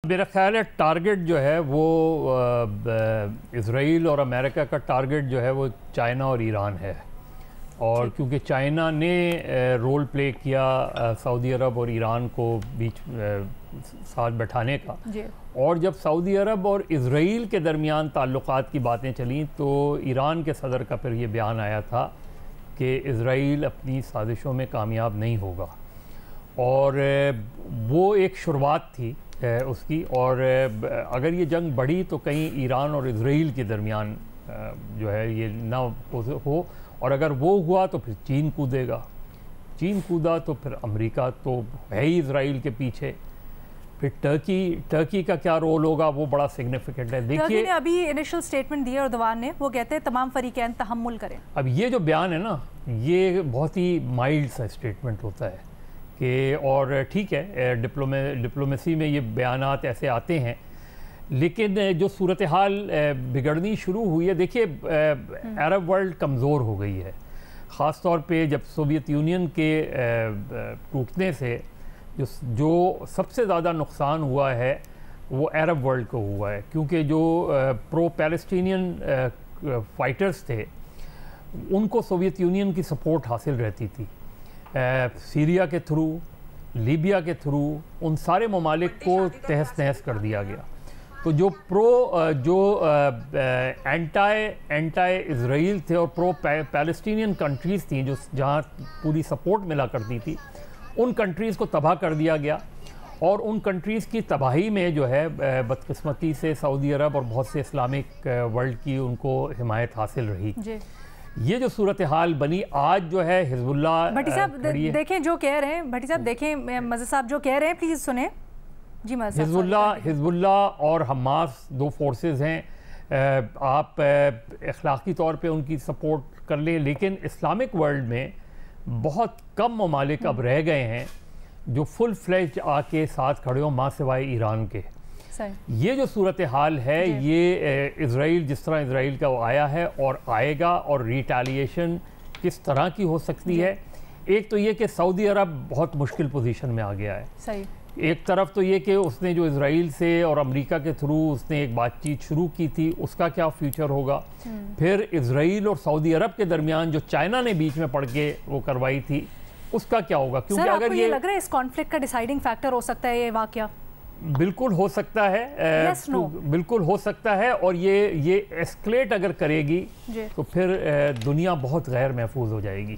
میرا خیال ہے ٹارگٹ جو ہے وہ اسرائیل اور امریکہ کا ٹارگٹ جو ہے وہ چائنا اور ایران ہے، اور کیونکہ چائنا نے رول پلے کیا سعودی عرب اور ایران کو بیچ ساتھ بٹھانے کا، اور جب سعودی عرب اور اسرائیل کے درمیان تعلقات کی باتیں چلیں تو ایران کے صدر کا پھر یہ بیان آیا تھا کہ اسرائیل اپنی سازشوں میں کامیاب نہیں ہوگا، اور وہ ایک شروعات تھی اس کی، اور اگر یہ جنگ بڑھی تو کہیں ایران اور اسرائیل کے درمیان جو ہے یہ نہ ہو، اور اگر وہ ہوا تو پھر چین کودے گا، چین کودا تو پھر امریکہ تو ہے ہی اسرائیل کے پیچھے، پھر ٹرکی کا کیا رول ہوگا وہ بڑا سگنیفیکنٹ ہے۔ ٹرکی نے ابھی انیشل سٹیٹمنٹ دی ہے اردوان نے، وہ کہتے ہیں تمام فریقین تحمل کریں۔ اب یہ جو بیان ہے نا یہ بہت ہی مائلڈ سا سٹیٹمنٹ ہوتا ہے کہ، اور ٹھیک ہے ڈپلومیسی میں یہ بیانات ایسے آتے ہیں، لیکن جو صورتحال بگڑنی شروع ہوئی ہے، دیکھیے عرب ورلڈ کمزور ہو گئی ہے، خاص طور پہ جب سوویت یونین کے ٹوٹنے سے جو سب سے زیادہ نقصان ہوا ہے وہ عرب ورلڈ کو ہوا ہے، کیونکہ جو پرو پیلسٹینین فائٹرز تھے ان کو سوویت یونین کی سپورٹ حاصل رہتی تھی، سیریا کے تھرو، لیبیا کے تھرو، ان سارے ممالک کو تہس نہس کر دیا گیا، تو جو اینٹائی اسرائیل تھے اور پرو پیلسٹینین کنٹریز تھیں جو جہاں پوری سپورٹ ملا کرتی تھی، ان کنٹریز کو تباہ کر دیا گیا، اور ان کنٹریز کی تباہی میں جو ہے بدقسمتی سے سعودی عرب اور بہت سے اسلامک ورلڈ کی ان کو حمایت حاصل رہی۔ یہ جو صورتحال بنی آج جو ہے حزب اللہ، بھٹی صاحب دیکھیں جو کہہ رہے ہیں، بھٹی صاحب دیکھیں مزہ صاحب جو کہہ رہے ہیں پلیز سنیں جی۔ حزب اللہ اور حماس دو فورسز ہیں، آپ اخلاقی طور پہ ان کی سپورٹ کر لیں، لیکن اسلامک ورلڈ میں بہت کم ممالک اب رہ گئے ہیں جو فل فلیج آ کے ساتھ کھڑے ہوں، ماں سوائے ایران کے۔ یہ جو صورتحال ہے یہ اسرائیل جس طرح اسرائیل کا وہ آیا ہے اور آئے گا، اور ریٹیلیشن کس طرح کی ہو سکتی ہے، ایک تو یہ کہ سعودی عرب بہت مشکل پوزیشن میں آ گیا ہے، ایک طرف تو یہ کہ اس نے جو اسرائیل سے اور امریکہ کے تھرو اس نے ایک بات چیت شروع کی تھی، اس کا کیا فیوچر ہوگا، پھر اسرائیل اور سعودی عرب کے درمیان جو چائنا نے بیچ میں پڑ کے وہ کروائی تھی اس کا کیا ہوگا، کیونکہ اگر یہ لگ رہا ہے اس کانفلکٹ کا ڈیسائیڈنگ فیکٹر ہو سکتا ہے یہ واقعہ، بالکل ہو سکتا ہے، بالکل ہو سکتا ہے، اور یہ ایسکلیٹ اگر کرے گی تو پھر دنیا بہت غیر محفوظ ہو جائے گی۔